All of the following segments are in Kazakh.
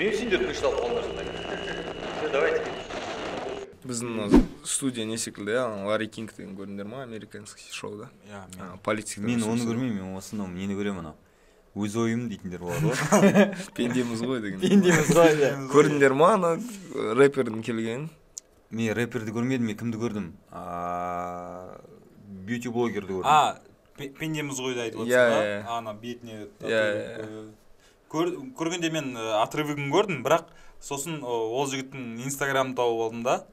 Мен сендер тынышталып қалыңдар. Все, давайте. Біздің студия не секілді, Ларри Кинг деген көрдіңдер ма, американский шоуда? Политика. Мен оны көрмеймін, мен осыны нені көремін анау. Өз ойым дейтіндер болады ғой. Пендеміз ғой деген. Пендеміз ғой. Көрдіңдер ма ана рэпердің келгенін? Мен рэперді көрмедім, мен кімді көрдім? Бьюти-блогерді көрдім. Пендеміз қойды айтып отырсың ба? Ана бетіне көргенде мен отрывогын көрдім, бірақ сосын ол жігіттің инстаграмын тауып алдым да.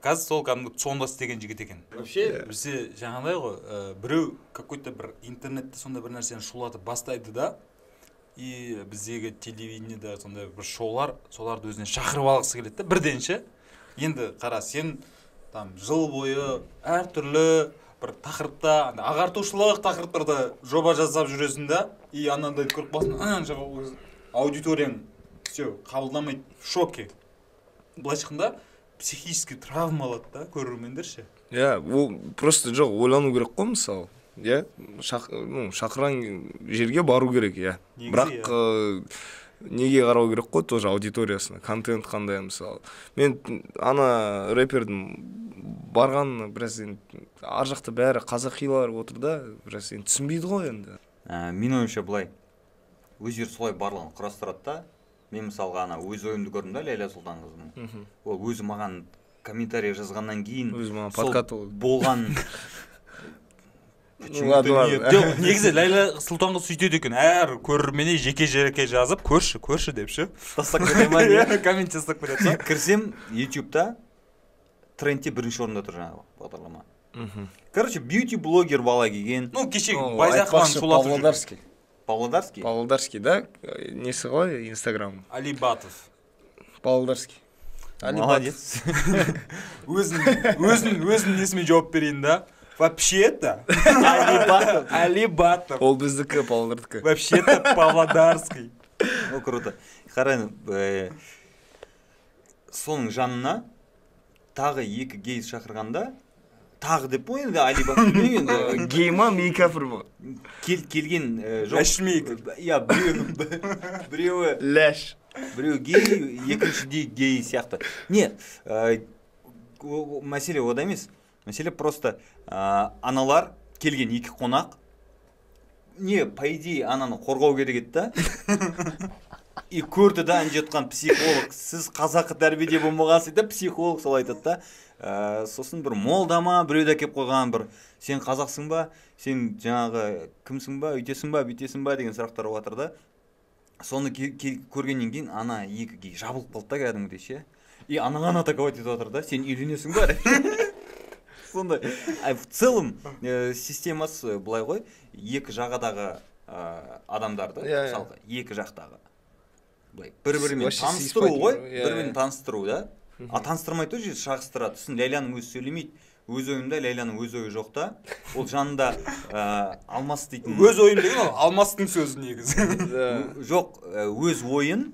Қазір сол кәдімгі сонда істеген жігіт екен. Вообще бізде жаңағыдай ғой, біреу какой-то бір интернетте сонда бір нәрсені шулатып бастайды да, и біздегі телевидениеде сондай бір шоулар, соларды өзіне шақырып алғысы келеді да, бірденше. Енді қара, сен там жыл бойы әртүрлі бір тақырыпта, ағартушылық тақырыптарда жоба жасап жүресің да, и анандай көріп қалсың, аудиторияң все қабылдамайды, в шоке. Былайша айтқанда психически травма алады да көрермендер ше. Ол просто жоқ, ойлану керек қой, мысалы. Шақырған жерге бару керек, бірақ неге қарау керек қой, тоже аудиториясына, контент қандай, мысалы. Мен ана рэпердің барғанына біраз ар жақта бәрі қазақилар отыр да, біраз түсінбейді ғой енді. Мен ойымша былай, өздері солай барлығын құрастырады да. Мен мысалға ана өз ойымды көрдім да, Ләйла Сұлтанқызының. Ол өзі маған комментарий жазғаннан кейін сол болған негізі Ләйла Сұлтанқыз сөйтеді екен, әр көрермене жеке-жеке жазып, көрші деп ше. Тастап кетеді ма? Коммент жазып кетеді. Кірсем YouTube-та трендте бірінші орында тұр жаңағы бағдарлама. Короче, бьюти-блогер бала келген. Кешегі Байзақованы шулатып. Павлодарский, да? Несі ғой, Инстаграм? Алибатов. Павлодарский. Молодец. Өзін несіме жауап берейін да. Вообще-то Алибатов. Ол біздікі, Павлодардікі. Вообще-то Павлодарский. О, круто. Қарайын, соның жанына тағы екі гей шақырғанда, тағы деп қой енді Алибатов деген. Гей ма, мейкафір ма? Келген жоқ. Ләшмейк. Біреуі Ләш. Біреуі гей, екінші гей сияқты. Не, мәселе ода емес. Мәселе просто аналар келген екі қонақ. Не, по идее, ананы қорғау керек еді да. И көрді да ана жатқан психолог. Сіз қазақы тәрбиеде болмағансыз да, психолог сол айтады да. Сосын бір молдама, біреуді әкеп қойған бір, сен қазақсың ба, сен жаңағы кімсің ба, үйтесің ба, бүйтесің ба деген сұрақтар отыр да. Соны көргеннен кейін ана екі гей жабылып қалды да кәдімгідей ше. И анаған атаковать етіп отыр да, сен үйленесің ба? Сондай. В целом системасы былай ғой, екі жағадағы адамдарды, мысалға, екі жақтағы бір-бірімен таныстыру ғой, бір-бірімен таныстыру да. Таныстырмайды ғой, шағыстырады. Сосын Ләйланың өзі сөйлемейді. Өз ойымда Ләйланың өз ойы жоқ та. Ол жанында Алмас дейтін. Өз ойым деген ол Алмастың сөзі негізі. Жоқ, өз ойын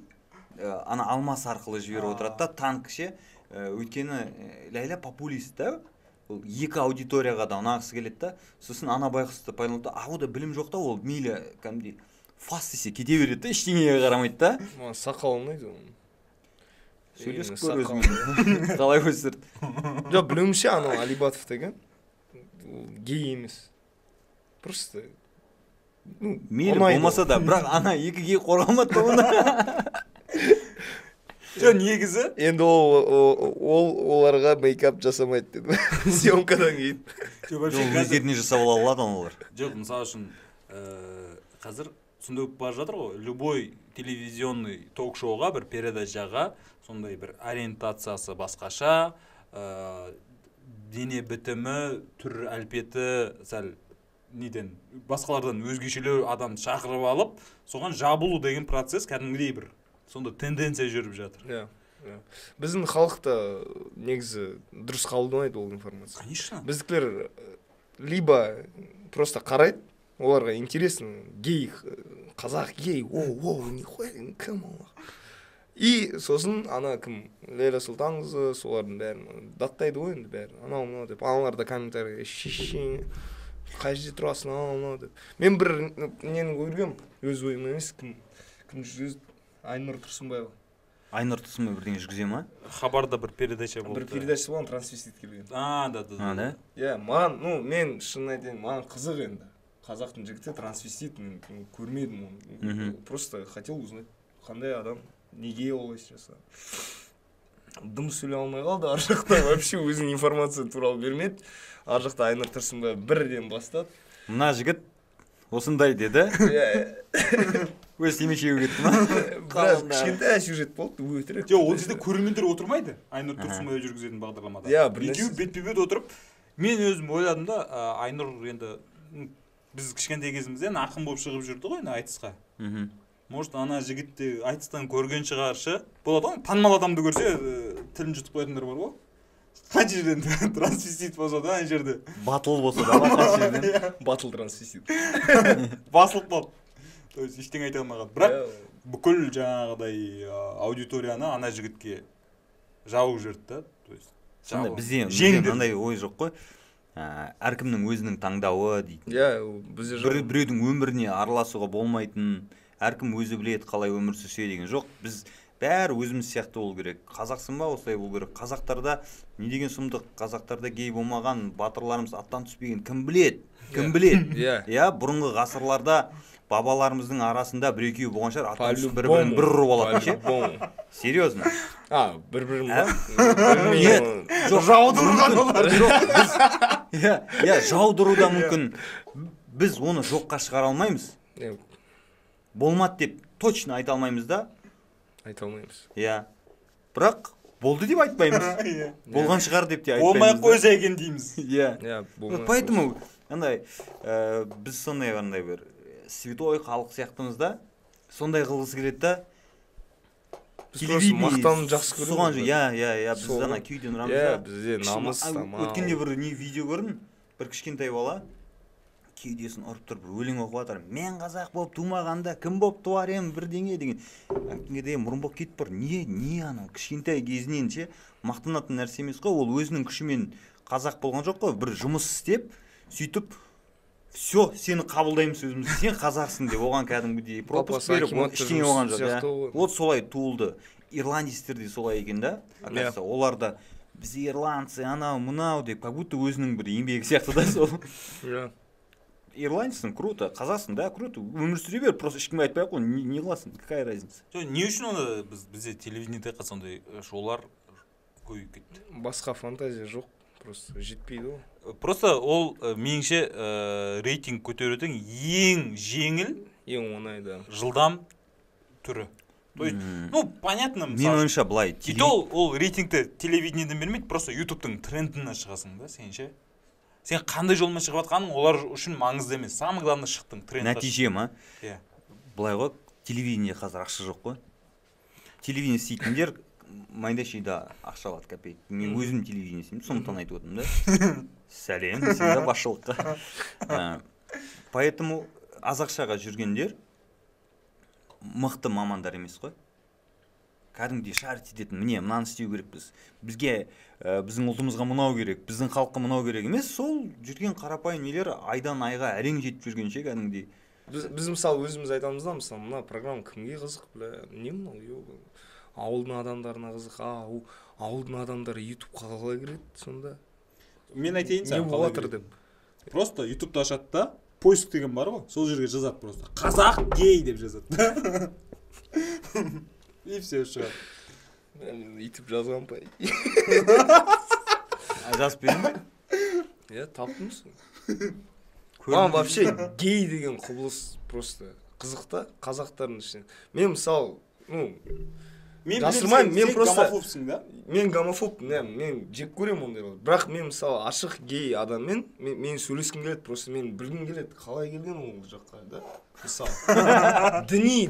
ана Алмас арқылы жіберіп отырады да, танкше. Өйткені Ләйла популист та. Ол екі аудиторияға да ұнағысы келеді да. Сосын ана байқұсты пайдаланады да, ауда білім жоқ та, ол мейлі кәдімгідей фас десе кете береді да, ештеңеге қарамайды да. Сақал ұнайды ол. Сөйлесіп көр өзімен. Қалай өсірді? Жоқ, білуімше анау Алибатов деген гей емес. Просто мейлі болмаса да, бірақ ана екі гей қорғалмады да оны. Жоқ, негізі енді оларға мейкап жасамайды деді. Съемкадан кейін. Өздеріне жасап алады аналар. Жоқ, мысалы үшін қазір сондай болып бара жатыр ғой, любой телевизионный ток-шоуға, бір передачаға сондай бір ориентациясы басқаша, дене бітімі, түр әлпеті сәл неден басқалардан өзгешелеу адам шақырып алып, соған жабылу деген процесс кәдімгідей бір сонда тенденция жүріп жатыр. Біздің халықта негізі дұрыс қабылдамайды ол информация. Конечно. Біздікілер либо просто қарайды, оларға интересно, гей, қазақ гей, нихуя, кім ол? И сосын ана кім, Ләйла Сұлтанқызы, солардың бәрін даттайды ғой енді бәрін. Анау деп, аналарда комментарий, қай жерде тұрасың, анау деп. Мен бір нені көргем, өз ойым емес, кім жүргізді? Айнұр Тұрсынбаева. Айнұр Тұрсынбай бірдеңе жүргізе ма? Хабарда бір передача болды. Бір передача болған, трансвестит келген. Да. Иә, маған, мен шынын айтайын, маған қызық енді. Қазақтың жігіті трансвестит, мен көрмедім оны. Просто хотел узнать, қандай адам, неге олай жасады. Дым сөйлей алмай қалды, ар жақта вообще өзінің информация туралы бермеді. Ар жақта Айнұр Тұрсынбай бірден бастады. Мына жігіт осындай деді. Өз темешеуі кетті ма? Біраз кішкентай сюжет болды, өтірік. Жоқ, ол жерде көрермендер отырмайды. Айнұр Тұрсынбай жүргізетін бағдарламада. Иә, екеуі бетпе-бет отырып, мен өзім ойладым да, Айнұр енді біз кішкентай кезімізден ақын болып шығып жүрді ғой, айтысқа. Может, ана жігітті айтыстан көрген шығаршы. Болады ғой, танымал адамды көрсе, тілін жұтып қоятындар бар ғой. Қанша жерден трансвестит болса да, ана жерде. Батыл болса да, қанша жерден. Батыл трансвестит. Басылып қалды. То есть ештеңе айта алмаған. Бірақ бүкіл жаңағыдай аудиторияны ана жігітке жауып жіберді да. То есть бізде мынандай ой жоқ қой. Әркімнің өзінің таңдауы дейді. Иә, бізде жоқ. Біреудің өміріне араласуға болмайтын, әркім өзі біледі қалай өмір сүрсе деген жоқ. Біз бәрі өзіміз сияқты болу керек. Қазақсың ба, осылай болу керек. Қазақтарда не деген сұмдық, қазақтарда гей болмаған, батырларымыз аттан түспеген кім біледі? Кім біледі? Иә, бұрынғы ғасырларда бабаларымыздың арасында бір-екеуі болған шығар, аттан түсіп бір-бірін бір ұрып алатын ше. Серьезно. Бір-бірін ба? Нет, жаудырған олар. Иә, жаудыру да мүмкін. Біз оны жоққа шығара алмаймыз. Болмады деп точно айта алмаймыз да. Айта алмаймыз. Иә. Бірақ болды деп айтпаймыз. Болған шығар деп те айтпаймыз. Болмай қойса екен дейміз. Иә. Поэтому андай біз сондай қандай бір святой халық сияқтымыз да, сондай қылғысы келеді да. Біз просто мақтанып жақсы көреміз. Иә, біз ана күйден ұрамыз да. Иә, бізде намыс, тамақ. Өткенде бір не видео көрдім, бір кішкентай бала кеудесін ұрып тұрып бір өлең оқып жатыр. Мен қазақ болып тумағанда кім болып туар ем бірдеңе деген. Әкімге мұрын болып кетіп бар. Не анау кішкентай кезінен ше мақтанатын нәрсе емес қой. Ол өзінің күшімен қазақ болған жоқ қой. Бір жұмыс істеп, сөйтіп все, сені қабылдаймыз өзіміз, сен қазақсың деп оған кәдімгідей пропуск беріп, ештеңе болған жоқ. Вот солай туылды. Ирландецтер де солай екен да. Оказывается, олар да біз ирландцы, анау, мынау деп, как будто өзінің бір еңбегі сияқты да сол. Ирландецсің, круто, қазақсың, да, круто. Өмір сүре бер, просто ешкімге айтпай ақ қой, не қыласың, какая разница? Не үшін оны бізде телевидениеде сондай шоулар көбейіп кетті? Басқа фантазия жоқ. Просто жетпейді ғой. Просто ол меніңше рейтинг көтерудің ең жеңіл, ең оңай да. Жылдам түрі. То есть, понятно, мысалы. Мен ойымша былай. И ол рейтингті телевидениеден бермейді, просто ютубтың трендіне шығасың да, сенше. Сен қандай жолмен шығып жатқаның олар үшін маңызды емес. Самый главный шықтың трендқа. Нәтиже ма? Иә. Былай ғой, телевидение қазір ақша жоқ қой. Телевидение істейтіндер майда-шүйда ақша алады копейк. Мен өзім телевидение істеймін, сондықтан айтып отырмын да. Сәлем, сен де басшылыққа. Поэтому аз ақшаға жүргендер мықты мамандар емес қой. Кәдімгідей шарт ететін, міне мынаны істеу керекпіз. Бізге біздің ұлтымызға мынау керек, біздің халыққа мынау керек емес. Сол жүрген қарапайым нелер айдан айға әрең жетіп жүргенше кәдімгідей. Біз мысалы өзіміз айтамыз да, мысалы мына программа кімге қызық, бля, не мынау? Ауылдың адамдарына қызық, ауылдың адамдары ютубқа қалай кіреді сонда? Мен айтайын саған. Не болатыр деп. Просто ютубты ашады да, поиск деген бар ғой, сол жерге жазады просто. Қазақ гей деп жазады. И все шығады. Ютуб жазған па? Жазып бердің? Иә, таптымсың. Маған вообще гей деген құбылыс просто қызық та, қазақтардың ішінен. Мен мысалы, жасырмаймын, мен просто гомофобсың да? Мен гомофоб, мен жек көремін ондай. Бірақ мен мысалы ашық гей адаммен мен сөйлескім келеді, просто мен білгім келеді, қалай келген ол жаққа да. Мысалы діни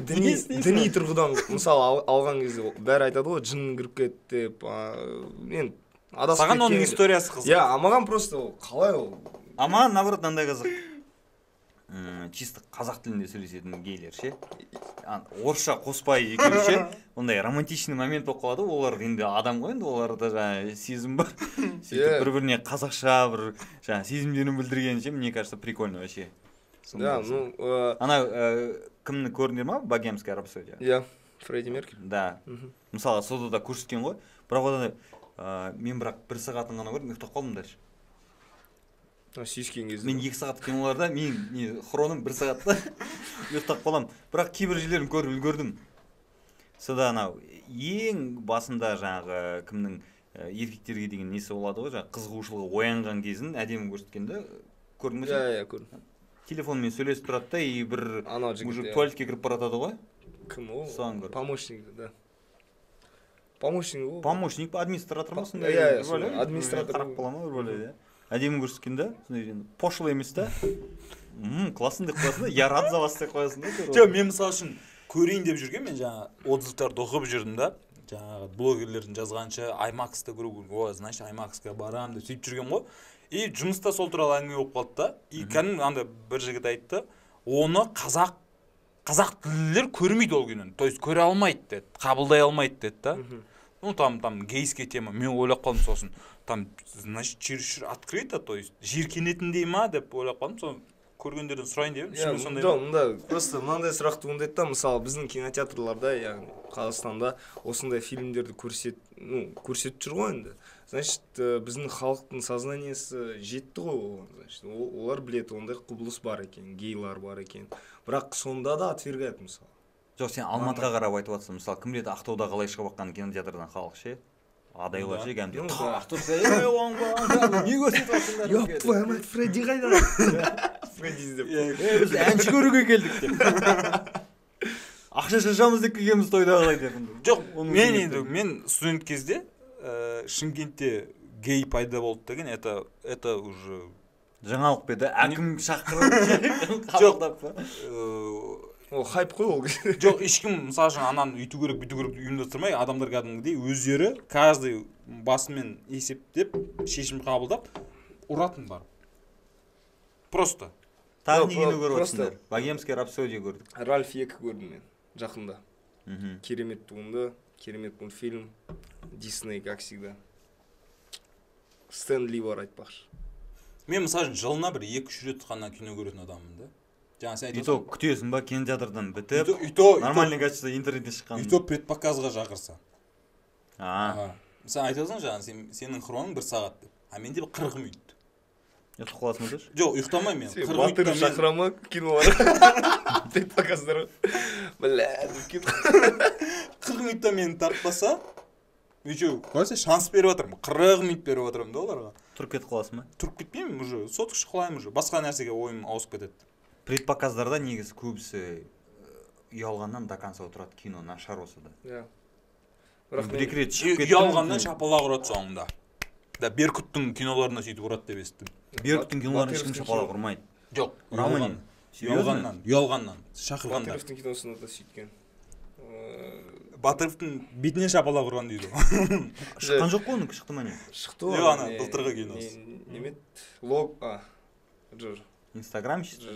тұрғыдан мысалы алған кезде бәрі айтады ғой, жын кіріп кетті деп. Мен адасып кеткен. Саған оның историясы қызық. Иә, маған просто қалай ол? Маған наоборот мынандай қызық. Чисто қазақ тілінде сөйлесетін гейлер ше. Орысша қоспай екеуі ше. Ондай романтичный момент болып қалады. Олар енді адам ғой, енді оларда жаңа сезім бар. Сөйтіп бір-біріне қазақша бір жаңа сезімдерін білдірген ше, мне кажется, прикольно вообще. Да, ана кімні көрдіңдер ма? Богемская рапсодия. Иә. Фредди Меркель. Да. Мысалы содада көрсеткен ғой. Бірақ одан мен бірақ 1 сағатын ғана көрдім, ұйықтап қалдым дальше. Сүйіскен кезде. Мен 2 сағат киноларда мен хроным 1 сағатта ұйықтап қалам. Бірақ кейбір жерлерін көріп үлгердім. Сода анау ең басында жаңағы кімнің еркектерге деген несі болады ғой, жаңағы қызығушылығы оянған кезін әдемі көрсеткенде көрдің бе сен? Иә, көрдім. Телефонмен сөйлесіп тұрады да, и бір мужик туалетке кіріп баратады ғой. Кім ол? Соған көрдім. Помощник, да. Помощник ол. Помощник, администратор ма сондай? Иә, администратор. Қарап қала ма бір бөле, иә. Әдемі көрсеткен да, пошло емес та. Классын деп қоясың да, я рад за вас деп қоясың да. Жоқ, мен мысалы үшін көрейін деп жүрген, мен жаңа отзывтарды оқып жүрдім да. Жаңағы блогерлердің жазғанша IMAX-та көру, значит IMAX-ға барам деп сөйтіп жүрген ғой. И жұмыста сол туралы әңгіме болып қалды да. И кәдімгі андай бір жігіт айтты, оны қазақ тілділер көрмейді ол киноны. То есть көре алмайды деді, қабылдай алмайды деді да. Ну там гейская тема. Мен ойлап қалдым сосын. Там, значит, чересчур открыто, то есть жиіркенетіндей ма деп ойлап қалдым. Соны көргендерден сұрайын деп. Жоқ, просто мынандай сұрақ туындайды да, мысалы біздің кинотеатрларда, яғни Қазақстанда осындай фильмдерді көрсетіп жүр ғой енді. Значит, біздің халықтың сознаниясы жетті ғой оған. Значит, олар біледі, ондай құбылыс бар екен, гейлар бар екен. Бірақ сонда да отвергает мысалы. Жоқ, сен Алматыға қарап айтып жатсың. Мысалы, кім біледі Ақтауда қалай шығып жатқан кинотеатрдан халық ше? Адайлар ше, кәдімгі Ақтауда не көрсетіп жатсыңдар? Ёп, твою мать, Фредди қайда? Фредди іздеп. Біз әнші көруге келдік деп. Ақша шашамыз деп келгенбіз тойда қалай деп. Жоқ, мен студент кезде Шымкентте гей пайда болды деген, это уже жаңалық беді, әкім шақырып қабылдап па? Ол хайп қой ол. Жоқ, ешкім мысалы үшін ананы үйту керек, бүйту керек ұйымдастырмай, адамдар кәдімгідей өздері каждый басымен есептеп, шешім қабылдап, ұратын бар. Просто. Тағы не кино көріп отырсыңдар? Богемский рапсодия көрдік. Ральф 2 көрдім мен, жақында. Керемет туынды, керемет мультфильм. Дисней, как всегда. Стэн Ли бар айтпақшы. Мен мысалы үшін жылына бір 2-3 рет қана кино көретін адаммын да. Жаңа сен айтасың. Ито күтесің ба кинотеатрдан бітіп, нормальный качество интернетте шыққан. Ито предпоказға шақырса. Сен айтасың жаңа сенің хроның 1 сағат деп. А менде 40 минут. Ұйықтап қаласың ба? Жоқ, ұйықтамай мен. 40 минутта шақырама кинолар. Предпоказдар. Бля, 40 минутта мені тартпаса, Көсе шанс беріп отырмын, 40 минут беріп отырмын да оларға. Тұрып кетіп қаласың ба? Тұрып кетпеймін уже, сотқыш құлаймын уже. Басқа нәрсеге ойым ауысып кетеді. Предпоказдарда негізі көбісі ұялғаннан до конца отырады кино, нашар осы да. Иә. Бір-екі рет шығып кеттім. Ұялғаннан шапалақ ұрады соңында. Да Беркуттың киноларына сөйтіп ұрады деп естідім. Беркуттың киноларына ешкім шапалақ ұрмайды. Жоқ, ұялғаннан, шақырғанда. Батыровтың киносында да сөйткен. Батыровтың бетіне шапалақ ұрған дейді. Шыққан жоқ қой оның, шықты ма не? Шықты ғой. Ана былтырғы киносы. Немет? Лог, Инстаграм шықты?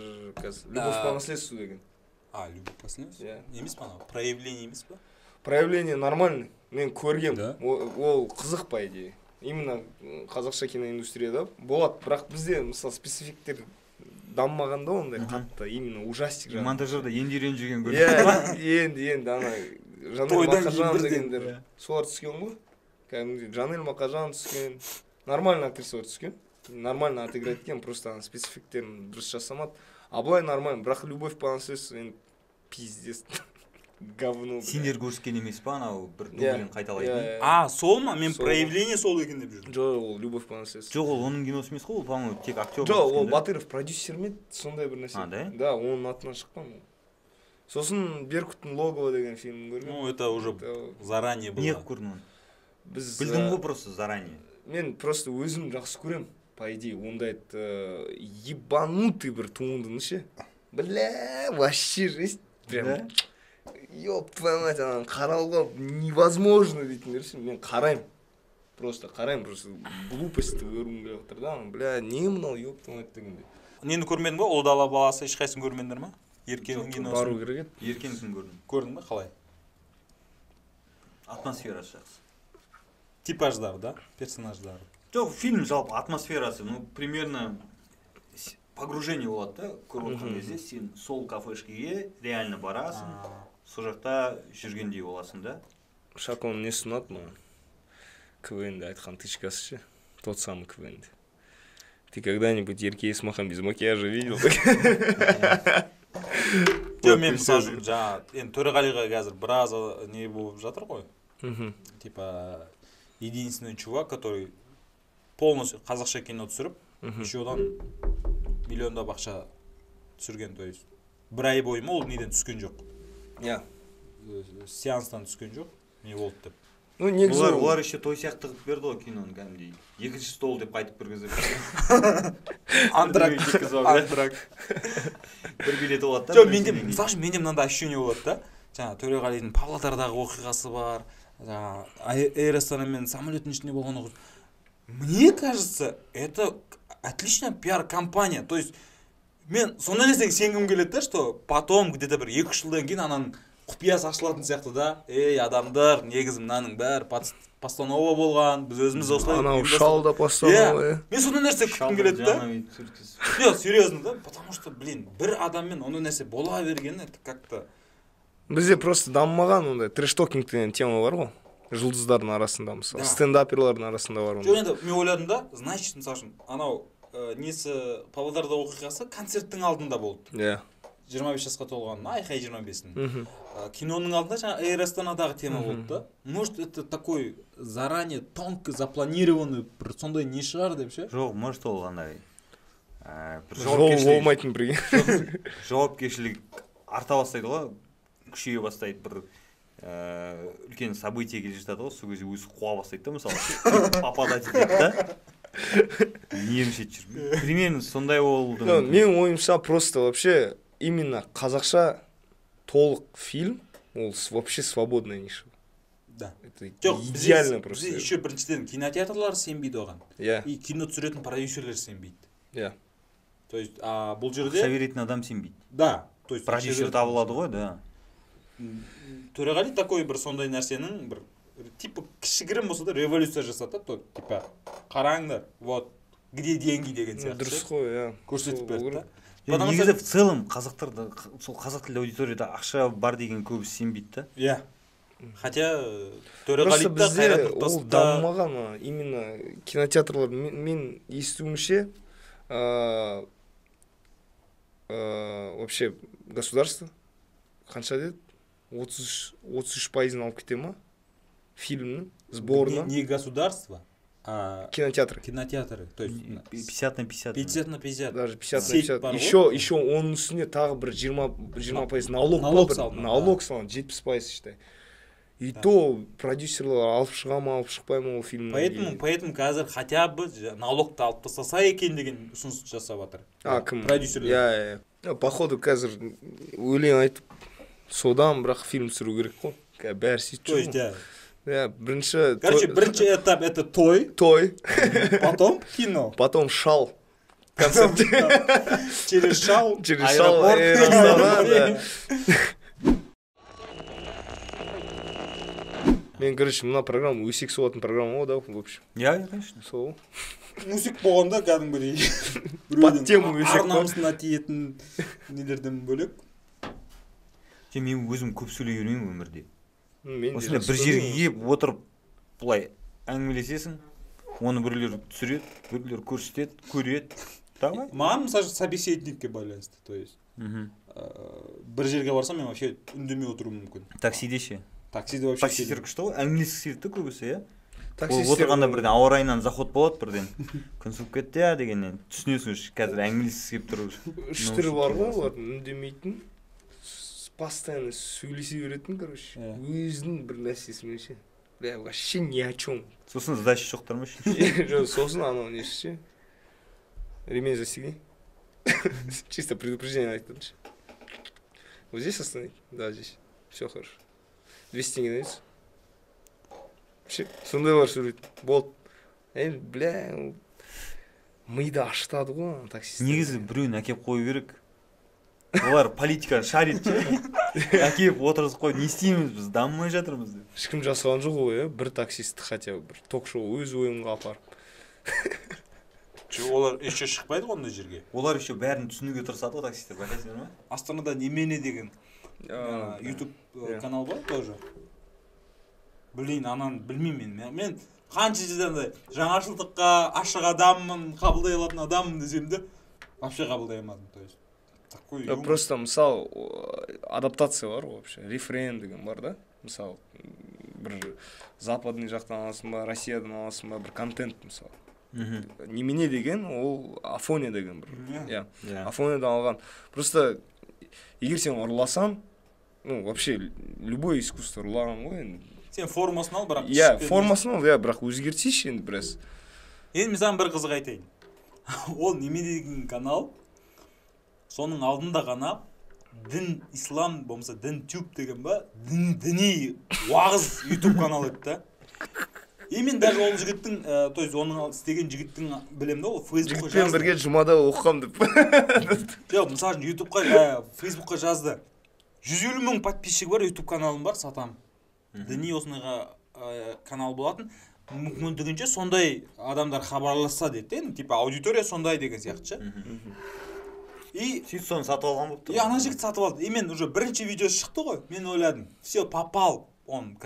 Любовь по наследству деген. Любовь по наследству? Емес па анау? Проявление емес па? Проявление нормальный. Мен көргем. Ол қызық по идее. Именно қазақша киноиндустрияда болады, бірақ бізде мысалы спецификтер даммағанда ондай қатты, именно ужастик жағын. Монтажерда енді жүрген көрді. Енді ана Жанель Мақажан дегендер солар түскен ғой. Кәдімгідей Жанель Мақажан түскен. Нормальный актриса түскен. Нормально отыграть еткен, просто ана спецификтерін дұрыс жасамады. А былай нормально, бірақ любовь по наследству енді пиздец. Говно. Сендер көрсеткен емес па анау бір дублін қайталайтын? Сол ма? Мен проявление сол екен деп жүрдім. Жоқ, ол любовь по наследству. Жоқ, ол оның киносы емес қой, ол по-моему тек актер. Жоқ, ол Батыров продюсер ме? Сондай бір нәрсе. Да? Да, оның атынан шыққан. Сосын Беркуттың логово деген фильмін көрген. Ну, это уже заранее было. Не көрдің оны? Білдің ғой просто заранее. Мен просто өзім жақсы көрем. По идее, ондай ебанутый бір туындыны ше. Бля, вообще жесть. Прям. Ёп, твою мать, ананы қарауға невозможно дейтіндер ше. Мен қараймын. Просто глупості көргім келіп отыр да. Бля, не мынау ёп твою мать дегенде. Нені көрмедің ба? Ұлы дала баласы ешқайсысын көрмедіңдер ма? Еркеннің киносын. Бару керек еді. Еркеннің көрдім. Көрдің ба? Қалай? Атмосферасы жақсы. Типаждар, да? Персонаждар. Жоқ, фильм жалпы атмосферасы, примерно погружение болады да, көріп отқан кезде сен сол кафешкеге реально барасың, сол жақта жүргендей боласың да. Шаконың несі ұнады маған? КВНде айтқан тычкасы ше. Тот самый КВНде. Ты когда-нибудь Ерке Есмахан без макияжа видел? Жоқ, мен мысалы үшін жаңа енді Төреғалиға қазір біраз не болып жатыр ғой. Типа единственный чувак, который полностью қазақша кино түсіріп, еще одан миллиондап ақша түсірген, то есть бір ай бойы ма ол неден түскен жоқ. Иә. Сеанстан түскен жоқ. Не болды деп. Ну, негізі олар еще той сияқты қылып берді ғой киноны кәдімгідей. Екінші стол деп қайтып кіргізіп. Антракт. Бір билет болады да. Жоқ, мысалы үшін менде мынандай ощущение болады да. Жаңа Төреғалидың Павлодардағы оқиғасы бар. Жаңа Эйр Астанамен самолеттің ішінде болған оқиға. Мне кажется, это отличная пиар-компания. То есть мен сондай нәрсеге сенгім келеді да, что потом где-то бір 2-3 жылдан кейін ананың құпиясы ашылатын сияқты да. Адамдар, негізі мынаның бәрі постанова болған, біз өзіміз осылай. Анау шалда постанова. Мен сондай нәрсе күткім келеді да. Нет, серьезно да, потому что, бір адаммен ондай нәрсе бола берген, это как-то... Бізде просто дамымаған ондай трэш-токинг деген тема бар ғой. Жұлдыздардың арасында мысалы, стендаперлардың арасында бар ондай. Жоқ, енді мен ойладым да, значит, мысалы үшін, анау несі Павлодарда оқиғасы концерттің алдында болды. Иә. 25 жасқа толған, айқай 25-ін. Киноның алдында жаңа Эйр Астанадағы тема болды да. Может, это такой заранее тонко запланированный бір сондай не шығар деп ше? Жоқ, может ол андай жол болмайтын бірге. Жауапкершілік арта бастайды ғой, күшейе бастайды, бір үлкен событие келе жатады ғой, сол кезде өзі қуа бастайды да, мысалы попадать етеді да. Немшет жүр. Примерно сондай болды. Менің ойымша просто вообще именно қазақша толық фильм, ол вообще свободная ниша. Да. Это идеально просто. Бізде еще біріншіден кинотеатрлар сенбейді оған. Иә. И кино түсіретін продюсерлер сенбейді. Иә. То есть, бұл жерде... Ақша беретін адам сенбейді. Да. То есть, продюсер табылады ғой, да. Төреғали такой бір сондай нәрсенің бір типа кішігірім болса да революция жасады, то типа қараңдар, вот где деньги деген сияқты. Дұрыс қой, иә. Көрсетіп берді да. Негізі в целом қазақтарда, сол қазақ тілді аудиторияда ақша бар деген көбісі сенбейді да. Иә. Хотя Төреғалида Қайрат Нұртас ол дамымаған, именно кинотеатрлар мен естуімше вообще государство қанша деді? 33% алып кете ма? Фильмнің сборына. Не государство, а кинотеатры. Кинотеатры. То есть 50 на 50. 50 на 50. Даже 50 на 50. Еще оның үстіне тағы бір 20% налог салған, 70% считай. И то продюсерлер алып шыға ма, алып шықпай ма ол фильмнен. Поэтому қазір хотя бы налогты алып тастаса екен деген ұсыныс жасап жатыр. Кім? Продюсерлер. Иә. Походу қазір өлең айтып содан бірақ фильм түсіру керек қой. Бәрі сөйтіп жүр. То есть, иә, бірінші... Короче, бірінші этап это той. Потом кино. Потом шал. Концерт. Через шал. Через шал. Аэропорт. Мен, короче, мына программа, өсек суатын программа ғой да, в общем. Иә, конечно. Сол. Өсек болғанда кәдімгідей. Под тему өсек ар намысына тиетін нелерден бөлек. Мен өзім көп сөйлей бермеймін өмірде. Осындай бір жерге келіп отырып былай әңгімелесесің, оны біреулер түсіреді, біреулер көрсетеді, көреді. Давай. Маған мысалы собеседникке байланысты, то есть. Бір жерге барсам мен вообще үндемей отыруым мүмкін. Таксиде ше. Таксиде вообще. Таксистер күшті ғой, әңгімелескісі келеді көбісі, иә. Таксистер отырғанда бірден ауа райынан заход болады бірден. Күн суып кетті я дегеннен түсінесің қазір әңгімелескісі келіп тұр. Үш түрі бар ғой, олардың үндемейтін. Постоянно сөйлесе беретін, короче. Өзінің бір нәрсесімен ше. Бля, вообще ни о чем. Сосын сдача жоқтар ма ше? Жоқ, сосын анау несі ше. Ремень застегни. Чисто предупреждение айтады ше. Вот здесь остановить? Да, здесь. Все хорошо. 200 теңге дайынсыз. Сондайлар сөйлейді. Болды. Бля, миды ашытады ғой таксист. Негізі біреуін әкеп қою керек. Олар политиканы шарит ше. Әкеп отырғызып қой, не істейміз біз, дамымай жатырмыз деп. Ешкім жасаған жоқ ғой, бір таксист хотя бы бір ток-шоу өз ойынға апарып. Олар еще шықпайды ғой ондай жерге. Олар еще бәрін түсінуге тырысады ғой таксистер, байқайсыңдар ма? Астанада немене деген YouTube канал бар тоже. Блин, ананы білмеймін мен қанша жерден андай жаңашылдыққа ашық адаммын, қабылдай алатын адаммын десем де вообще қабылдай алмадым. То есть такой просто мысалы адаптация бар вообще, рефрен деген бар да. Мысалы бір западный жақтан аласың ба, Россиядан аласың ба, бір контент мысалы. Немене деген ол Афония деген бір. Афониядан алған. Просто егер сен ұрласаң, ну вообще любой искусство ұрлаған ғой енді. Сен формасын ал, бірақ формасын ал, бірақ өзгертсейші енді біраз. Енді мен саған бір қызық айтайын. Ол неме деген канал, соның алдында ғана дін ислам болмаса дін тюб деген ба, діни уағыз YouTube канал еді да. Мен даже ол жігіттің, то есть оның істеген жігіттің білем да, ол Фейсбукқа жазды. Жігітпен бірге жұмада оқығам деп. Жоқ, мысалы YouTubeқа, Фейсбукқа жазды. 150 мың подписчигі бар, YouTube каналым бар, сатам. Діни осынайға канал болатын. Мүмкіндігінше сондай адамдар хабарласса деді. Типа аудитория сондай деген сияқты. И сөйтіп соны сатып алған болып тұр. Ана жігіт сатып алды. Мен уже бірінші видеосы шықты ғой. Мен ойладым, все, попал. Он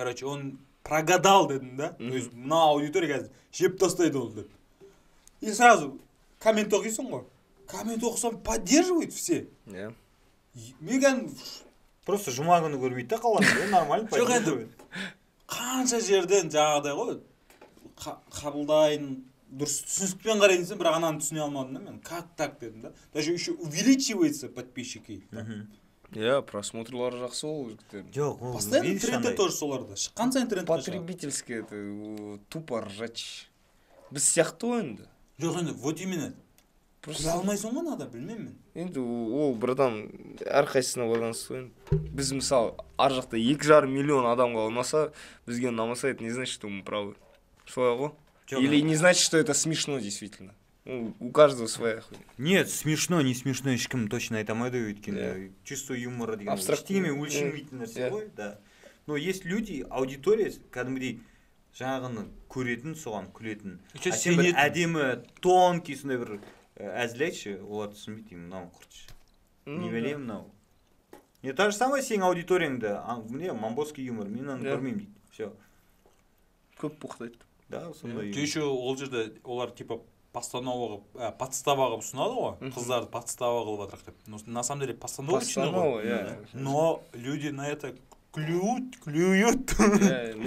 прогадал дедім да. То есть мына аудитория қазір жеп тастайды ол деп. И сразу коммент оқисың ғой. Коммент оқысам поддерживает все. Мен просто жұма күні көрмейді да қалады. Нормально поддерживает. Қанша жерден жаңағыдай ғой қабылдайын, дұрыс түсіністікпен қарайын десем, бірақ ананы түсіне алмадым да мен. Как так дедім да. Даже еще увеличивается подписчики. Просмотрлары жақсы ол жігіттер. Жоқ, постоянно трендте тоже соларды. Шыққан сайын трендте шығады. Потребительский, это тупо ржач. Біз сияқты ғой енді. Жоқ енді, вот именно. Құла алмайсың ғой нада, білмеймін. Енді ол бірден әрқайсысына байланысты ғой. Біз мысалы ар жақта 2,5 миллион адамға ұнаса, бізге ұнамаса, это не значит, что мы правы. Солай ғой? Или не значит, что это смешно действительно. У каждого своя хуйня. Нет, смешно, не смешно, ешкім точно айта алмайды өйткені чувство юмора деген ештеңемен өлшенбейтін нәрсе ғой, да. Но есть люди, аудитория кәдімгідей жаңағыны көретін, соған күлетін. Сен бір әдемі, тонкий сондай бір әзіл айтшы, олар түсінбейді, мынау құртшы. Не білеймін мынау. Не то же самое сенің аудиторияңды, міне мамбовский юмор, мен оны көрмеймін дейді. Все. Көп боқтайды. Да, сондай. Еще ол жерде олар типа подстава қылып ұсынады ғой, қыздарды подстава қылып жатыр деп. На самом деле подстава үшін ғой. Но люди на это клюют. Клюют. Мен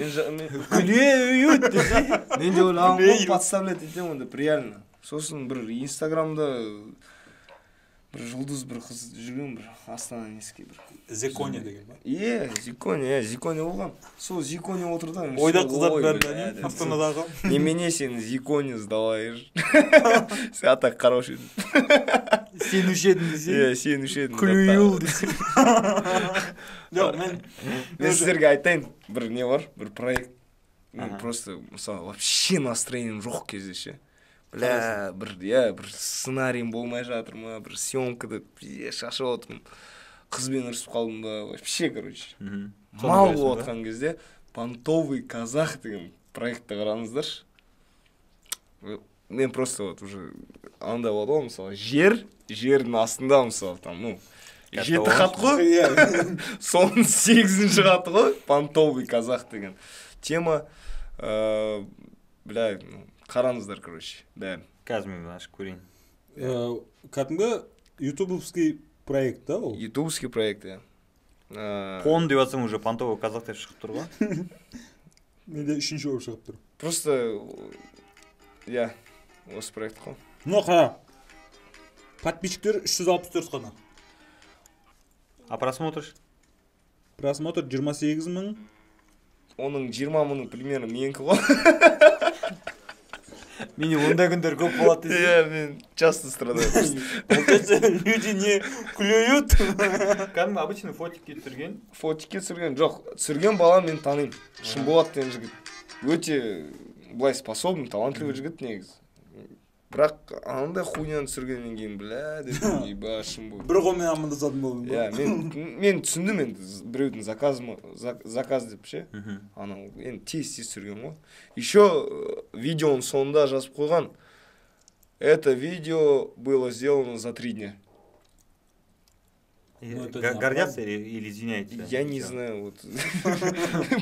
де ойлағам ғой подставлять етем онда, реально. Сосын бір инстаграмда бір жұлдыз бір қыз жүрген бір Астана неске бір. Зиконя деген ба? Зиконя болған. Сол Зиконя отырды. Ойда қыздар бәрін Астанадағы. Немене сен Зиконя сдаваешь. Сен а так хороший. Сен үшедің десе. Сен үшедің. Клююл десе. Жоқ, мен сіздерге айтайын, бір не бар, бір проект. Просто, мысалы, вообще настроением жоқ кезде ше. Бля, бір сценарием болмай жатыр ма, бір съемкада шашып отырмын. Қызбен ұрысып қалдым ба, вообще, короче. Мал болып отқан кезде «Понтовый казах» деген проектті қараңыздаршы. Мен просто вот уже андай болады ғой, мысалы, жердің астында, мысалы, там, ну, 7 хат қой, соның 8-ші хаты ғой, «Понтовый казах» деген тема. Бля, қараңыздар, короче, бәрін. Қазір мен ашып көрейін. Кәдімгі ютубовский проект, да ол? Ютубовский проект, ja. Пон деп атсам уже «Понтовый казах» деп шығып тұр ғой. Менде 3-ші болып шығып тұр. Просто, осы проект қой. Ну, қара. Подписчиктер 364 қана. А просмотр? Просмотр 28 мың. Оның 20 мыңы примерно менікі ғой. Мене ондай күндер көп болады десе. Мен часто страдаю. Люди не клюют. Кәдімгі обычный фотикке түсірген. Фотикке түсірген, жоқ, түсірген бала мен танимын. Шынболат деген жігіт. Өте былай способный, талантливый жігіт негізі. Бірақ андай хуйняны түсіргеннен кейін, бля, деп еба Шынбол. Бір қолмен амандасатын болдым ба? Мен түсіндім енді біреудің заказ деп ше. Анау енді тез түсірген ғой. Еще видеоның соңында жазып қойған. Это видео было сделано за 3 дня. Гордятся или извиняются? Я не знаю, вот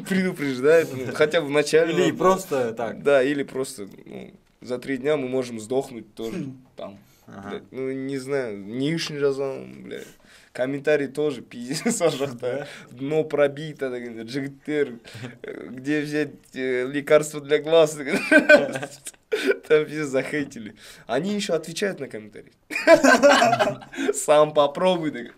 предупреждают, хотя бы в начале. Или просто так. Да, или просто за 3 дня мы можем сдохнуть тоже там. Блядь. Ну, не знаю, не үшін жазамын, блядь. Комментарий тоже пиздец сол жақта. Дно пробито, деген, жігіттер, где взять лекарство для глаз, деген. Там все захейтили. Они еще отвечают на комментарии. Сам попробуй, деген.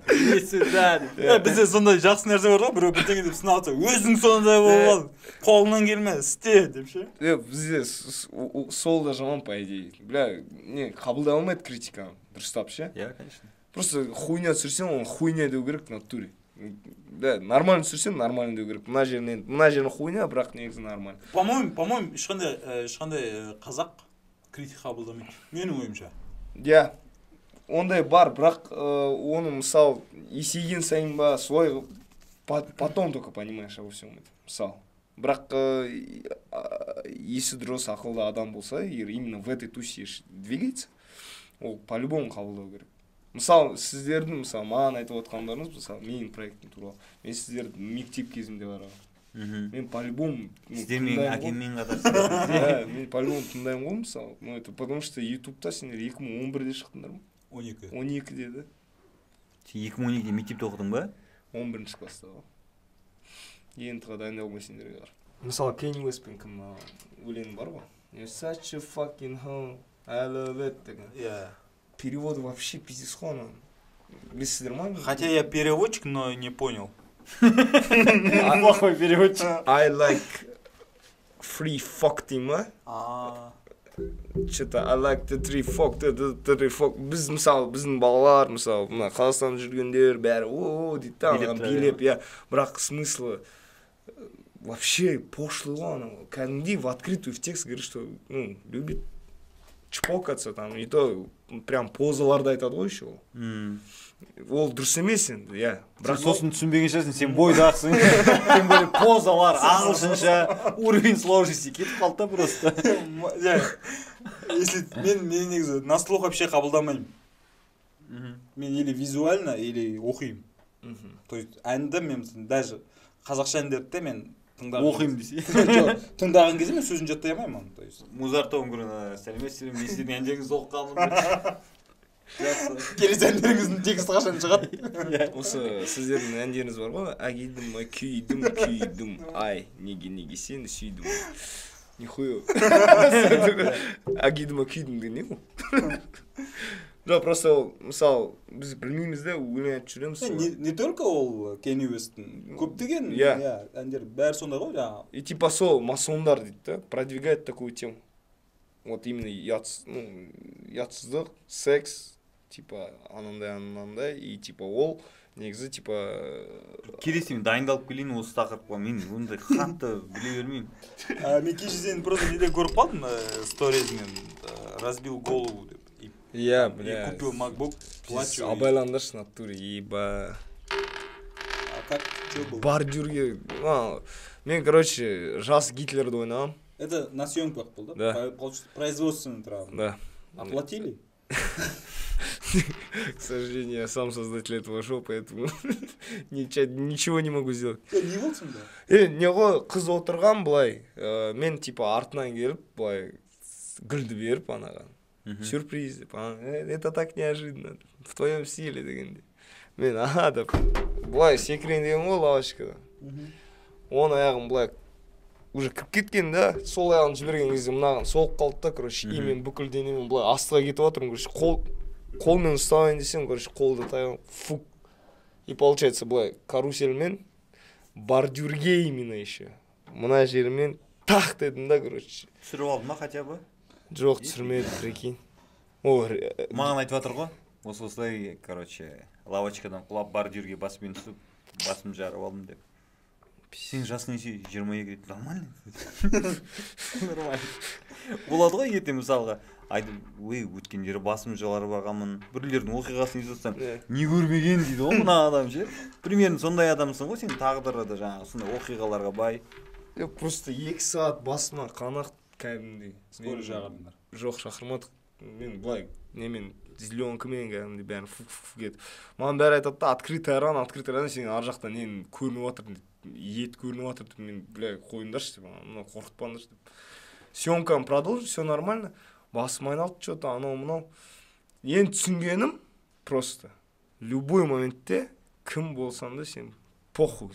Иди сюда. Бізде сондай жақсы нәрсе бар ғой, біреу бірдеңе деп сынап жатса, өзің сондай болып ал, қолыңнан келме, істе деп ше. Бізде сол да жаман, по идее. Бля, не, қабылдай алмайды критиканы. Дұрыстап ше? Я, конечно. Просто хуйня түсірсең, оны хуйня деу керек в натуре. Да, нормально түсірсең, нормально деу керек. Мына жерін хуйня, бірақ негізі нормально. По-моему, ешқандай қазақ критика қабылдамайды. Менің ойымша. Я. Ондай бар, бірақ оны, мысал, есейген сайын ба, солай потом только понимаешь обо всем этом. Мысал. Бірақ есі дұрыс ақылды адам болса, именно в этой тусе двигается, ол по-любому қабылдау керек. Мысал, сіздердің, мысал, маған айтып отқандарыңыз, мысал, менің проектім туралы. Мен сіздерді мектеп кезімде барамын. Мен по-любому... Сіздермен әкеммен қатар. Мен по-любому тыңдаймын ғой, мысал. Это потому что ютубта сендер 2011-де шықтыңдар ма? 12-де, да. 2012-де мектепте оқыдың ба? 11-ші класста ғой. ЕНТ-ға дайындалмай сендерге бар. Мысалы, Кенни Уэстпен кім өлеңі бар ғой? You're such a fucking hoe, I love it, деген. Переводы вообще пиздец қой. Білесіздер ма? Хотя я переводчик, но не понял. Плохой переводчик. I like free fuck дейм ма? Что-то I like the three fuck, біз, мысалы, біздің балалар, мысалы, мына Қазақстанда жүргендер, бәрі, о дейді да, билеп, я, бірақ смыслы вообще пошлый ғой, ана, кәдімгідей в открытую в текст говорит, что, ну, любит чпокаться там, и то прям позаларды айтады ғой еще. Ол дұрыс емес енді, я. Бірақ сосын түсінбеген шығарсың, сен бойдақсың. Тем более позалар, ағылшынша, уровень сложности кетіп қалды просто. Если мен негізі на слух вообще қабылдамаймын. Мен или визуально, или оқимын. То есть әнді мен даже қазақша әндерді мен оқимын десе. Тыңдаған кезде мен сөзін жаттай алмаймын. Музартовын көрін, сәлеметсіздер, мен сіздердің әндеріңізді оқығанмын. Келесі әндеріңіздің тексті қашан шығады? Осы сіздердің әндеріңіз бар ғой, әгейдім, күйдім, ай, неге сені сүйдім. Нихуя. Әгейдім, күйдім деген не ғой? Жоқ, просто, мысал, біз білмейміз де, өлең айтып жүреміз. Не только ол Кенни Уэсттің, көптеген әндер бәрі сондай ғой жаңағы. И типа сол масондар дейді да, продвигает такую тему. Вот именно ятсыздық, секс, типа анандай, и типа ол негізі типа келесі мен дайындалып келейін осы тақырыпқа, мен ондай қатты біле бермеймін. Мен кешеден просто неден көріп қалдым, сторизінен разбил голову деп. Я, бля. И купил MacBook, плачу. Абайландыршы натуре, еба. А как? Что было? Бордюрге, мен, короче, жас Гитлерді ойнағам. Это на съемках был, да? Да. Производственная травма. Да. Оплатили? К сожалению, я сам создатель этого шоу, поэтому ничего не могу сделать. Не болсың да? Не ғой, қыз отырған былай, мен типа артынан келіп, былай гүлді беріп анаған. Сюрприз деп, это так неожиданно, в твоем стиле дегенде. Мен, деп, былай секірейін деген ғой лавочкада. Он аяғым былай уже кіріп кеткен да, сол аяғын жіберген кезде мынаған солып қалды да, короче, имен бүкіл денемен былай астыға кетіп отырмын, короче, қолмен ұстайын десем, короче, қолды тайған, фук. И получается былай карусельмен бордюрге именно еще. Мына жермен тақ дедім да, короче. Түсіріп алды ма хотя бы? Жоқ, түсірмеді, прикинь. Маған айтып жатыр ғой, осылай, короче, лавочкадан құлап бордюрге басымен түсіп, басым жарып алдым деп. Сен жасың неше 22 деп, нормально? Нормально. Болады ғой ертең мысалға. Айтып, өткен жері басым жарып алғанмын. Біреулердің оқиғасын естісем, не көрмеген дейді ғой мына адам ше. Примерно сондай адамсың ғой сен, тағдыры да жаңағы сондай оқиғаларға бай. Просто 2 сағат басыма қанақ кәдімгідей. Скорый шақырдыңдар? Жоқ, шақырмадық. Мен былай немен зеленкімен кәдімгідей бәрін фу кетіп маған бәрі айтады да открытый сен ар жақтан нен көрініп жатыр ет көрініп жатыр деп мен бля қойыңдаршы деп мына қорқытпаңдаршы деп съемканы продолжить все нормально басым айналды че то анау мынау енді түсінгенім просто любой моментте кім болсаң да сен похуй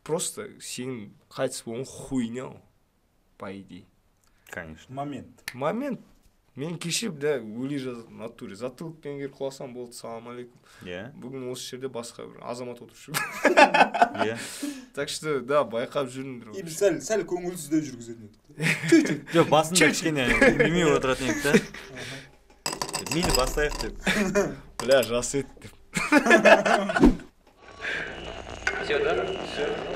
просто сенің қайтыс болған хуйня ол по идее Конечно. момент мен кеше да өле жаздым в натуре затылкпен келіп құласам болды салам алейкум Иә. бүгін осы жерде басқа бір азамат отыршы Иә. так что да байқап жүріңдер или сәл көңілсіздеу жүргізетін едік. Жоқ, басында кішкене немей отыратын едік та. Мені бастайық деп. бля жас ет деп Все, да? Все.